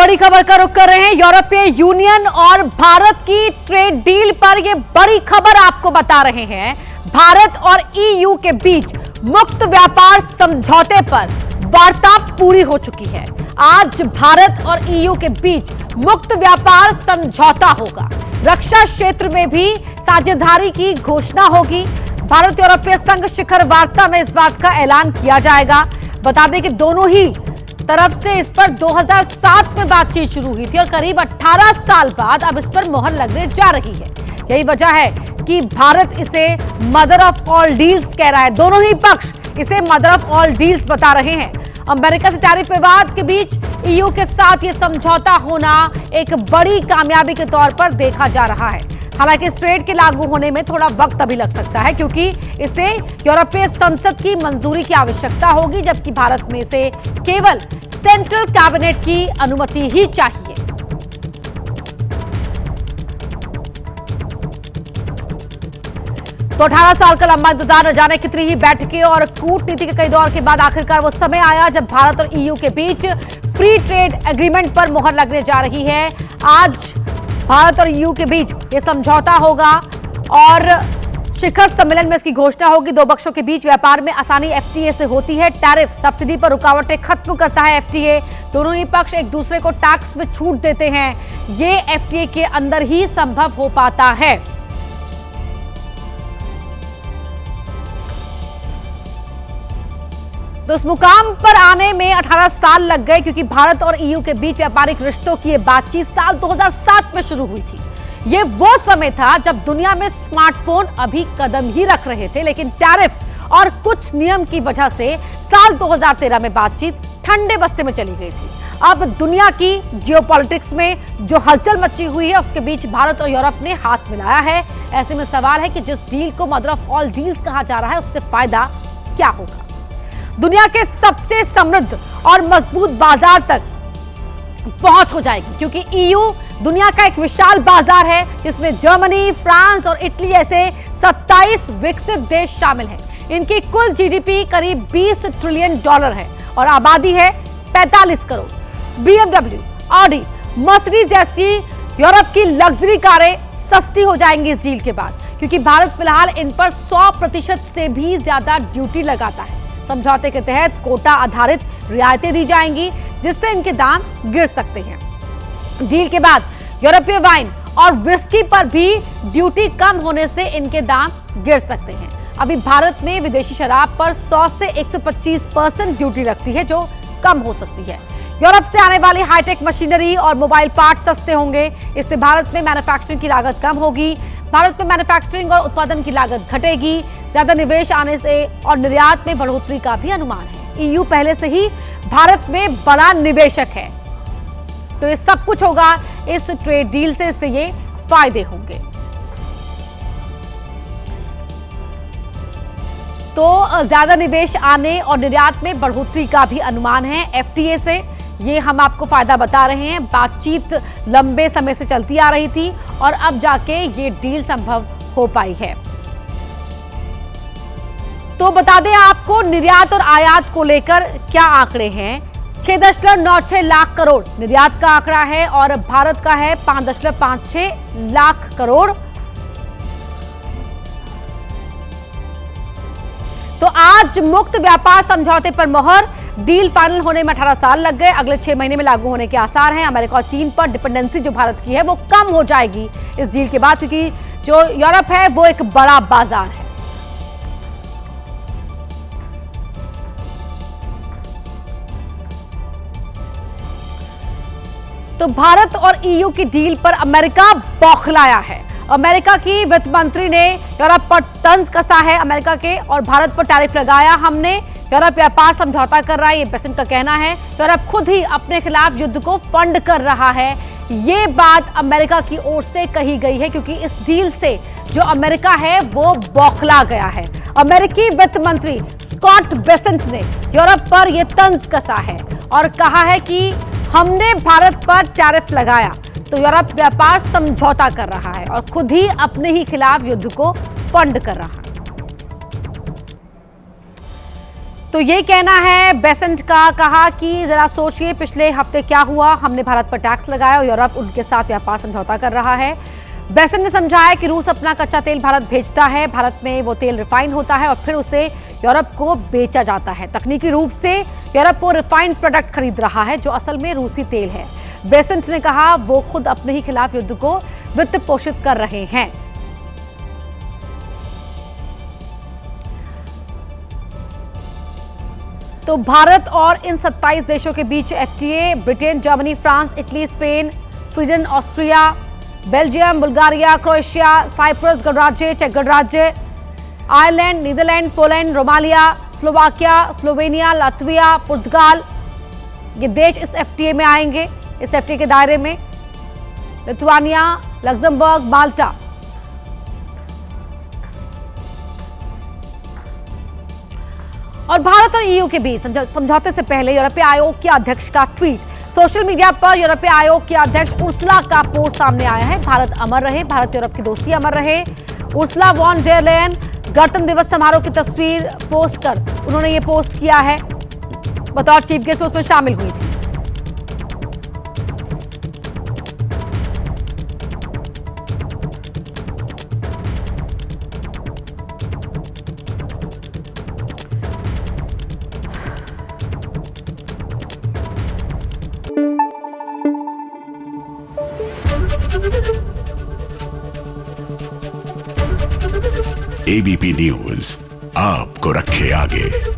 बड़ी खबर का रुख कर रहे हैं। यूरोपीय यूनियन और भारत की ट्रेड डील पर यह बड़ी खबर आपको बता रहे हैं। भारत और ईयू के बीच मुक्त व्यापार समझौते पर वार्ता पूरी हो चुकी है। आज भारत और ईयू के बीच मुक्त व्यापार समझौता होगा। रक्षा क्षेत्र में भी साझेदारी की घोषणा होगी। भारत यूरोपीय संघ शिखर वार्ता में इस बात का ऐलान किया जाएगा। बता दें कि दोनों ही तरफ से इस पर 2007 में बातचीत शुरू हुई थी और करीब 18 साल बाद अब इस पर मोहर लगने जा रही है। यही वजह है कि भारत इसे मदर ऑफ ऑल डील्स कह रहा है। दोनों ही पक्ष इसे मदर ऑफ ऑल डील्स बता रहे हैं। अमेरिका से टैरिफ विवाद के बीच ईयू के साथ ये समझौता होना एक बड़ी कामयाबी के तौर पर देखा जा रहा है। हालांकि इस ट्रेड के लागू होने में थोड़ा वक्त अभी लग सकता है, क्योंकि इसे यूरोपीय संसद की मंजूरी की आवश्यकता होगी, जबकि भारत में इसे केवल सेंट्रल कैबिनेट की अनुमति ही चाहिए। तो 18 साल का लंबा इंतजार, न जाने कितनी ही बैठकें और कूटनीति के कई दौर के बाद आखिरकार वो समय आया जब भारत और ईयू के बीच फ्री ट्रेड एग्रीमेंट पर मोहर लगने जा रही है। आज भारत और ईयू के बीच ये समझौता होगा और शिखर सम्मेलन में इसकी घोषणा होगी। दो पक्षों के बीच व्यापार में आसानी एफटीए से होती है। टैरिफ सब्सिडी पर रुकावटें खत्म करता है एफटीए। दोनों ही पक्ष एक दूसरे को टैक्स में छूट देते हैं। ये एफटीए के अंदर ही संभव हो पाता है। तो इस मुकाम पर आने में 18 साल लग गए, क्योंकि भारत और ईयू के बीच व्यापारिक रिश्तों की ये बातचीत साल 2007 में शुरू हुई थी। ये वो समय था जब दुनिया में स्मार्टफोन अभी कदम ही रख रहे थे, लेकिन टैरिफ और कुछ नियम की वजह से साल 2013 में बातचीत ठंडे बस्ते में चली गई थी। अब दुनिया की जियोपॉलिटिक्स में जो हलचल मची हुई है, उसके बीच भारत और यूरोप ने हाथ मिलाया है। ऐसे में सवाल है कि जिस डील को मदर ऑफ ऑल डील्स कहा जा रहा है, उससे फायदा क्या होगा। दुनिया के सबसे समृद्ध और मजबूत बाजार तक पहुंच हो जाएगी, क्योंकि ईयू दुनिया का एक विशाल बाजार है जिसमें जर्मनी, फ्रांस और इटली ऐसे 27 विकसित देश शामिल हैं। इनकी कुल जीडीपी करीब $20 ट्रिलियन है और आबादी है 45 करोड़। बीएमडब्ल्यू, ऑडी, मर्सिडीज जैसी यूरोप की लग्जरी कारें सस्ती हो जाएंगी इस डील के बाद, क्योंकि भारत फिलहाल इन पर 100% से भी ज्यादा ड्यूटी लगाता है। समझौते के तहत कोटा आधारित रियायतें दी जाएंगी, जिससे इनके दाम गिर सकते हैं। डील के बाद यूरोपीय वाइन और विस्की पर भी ड्यूटी कम होने से इनके दाम गिर सकते हैं। अभी भारत में विदेशी शराब पर 100 से 125% ड्यूटी लगती है, जो कम हो सकती है। यूरोप से आने वाली हाईटेक मशीनरी और मोबाइल पार्ट सस्ते होंगे। इससे भारत में मैन्युफैक्चरिंग की लागत कम होगी। भारत में मैन्युफैक्चरिंग और उत्पादन की लागत घटेगी। ज्यादा निवेश आने से और निर्यात में बढ़ोतरी का भी अनुमान है। ईयू पहले से ही भारत में बड़ा निवेशक है, तो ये सब कुछ होगा इस ट्रेड डील से, इससे ये फायदे होंगे। तो ज्यादा निवेश आने और निर्यात में बढ़ोतरी का भी अनुमान है एफटीए से। ये हम आपको फायदा बता रहे हैं। बातचीत लंबे समय से चलती आ रही थी और अब जाके ये डील संभव हो पाई है। तो बता दें आपको निर्यात और आयात को लेकर क्या आंकड़े हैं। 6.96 लाख करोड़ निर्यात का आंकड़ा है और भारत का है 5.56 लाख करोड़। तो आज मुक्त व्यापार समझौते पर मोहर। डील फाइनल होने में 18 साल लग गए। अगले 6 महीने में लागू होने के आसार हैं। अमेरिका और चीन पर डिपेंडेंसी जो भारत की है वो कम हो जाएगी इस डील के बाद, क्योंकि जो यूरोप है वो एक बड़ा बाजार है। तो भारत और ईयू की डील पर अमेरिका बौखलाया है। अमेरिका की वित्त मंत्री ने यूरोप पर तंज कसा है। अमेरिका के और भारत पर टैरिफ लगाया हमने। यूरोप व्यापार समझौता कर रहा है, ये बेसेंट का कहना है। यूरोप खुद ही अपने खिलाफ युद्ध को फंड कर रहा है। ये बात अमेरिका की ओर से कही गई है, क्योंकि इस डील से जो अमेरिका है वो बौखला गया है। अमेरिकी वित्त मंत्री स्कॉट बेसेंट ने यूरोप पर यह तंज कसा है और कहा है कि हमने भारत पर टैरिफ लगाया तो यूरोप व्यापार समझौता कर रहा है और खुद ही अपने ही खिलाफ युद्ध को फंड कर रहा है। तो ये कहना है बेसेंट का, कहा कि जरा सोचिए पिछले हफ्ते क्या हुआ, हमने भारत पर टैक्स लगाया और यूरोप उनके साथ व्यापार समझौता कर रहा है। बेसेंट ने समझाया कि रूस अपना कच्चा तेल भारत भेजता है, भारत में वो तेल रिफाइंड होता है और फिर उसे यूरोप को बेचा जाता है। तकनीकी रूप से यूरोप वो रिफाइंड प्रोडक्ट खरीद रहा है जो असल में रूसी तेल है। बेसेंट ने कहा वो खुद अपने ही खिलाफ युद्ध को वित्त पोषित कर रहे हैं। तो भारत और इन 27 देशों के बीच FTA Britain, Germany, France, Italy, Spain, Sweden, Austria, Belgium, Bulgaria, Croatia, Cyprus गणराज्य, चेक गणराज्य, Ireland, Netherland, Poland, Romania, Slovakia, Slovenia, Latvia, पुर्तगाल, ये देश इस एफटीए में आएंगे। इस एफटीए के दायरे में लिथुआनिया, लग्जमबर्ग, माल्टा। और भारत और ईयू के बीच समझौते से पहले यूरोपीय आयोग के अध्यक्ष का ट्वीट। सोशल मीडिया पर यूरोपीय आयोग के अध्यक्ष उर्सुला का पोस्ट सामने आया है। भारत अमर रहे, भारत यूरोप की दोस्ती अमर रहे। उर्सुला वॉन डेर लेयन गणतंत्र दिवस समारोह की तस्वीर पोस्ट कर उन्होंने ये पोस्ट किया है। बतौर चीफ गेस्ट उसमें शामिल हुई थी। एबीपी न्यूज आपको रखे आगे।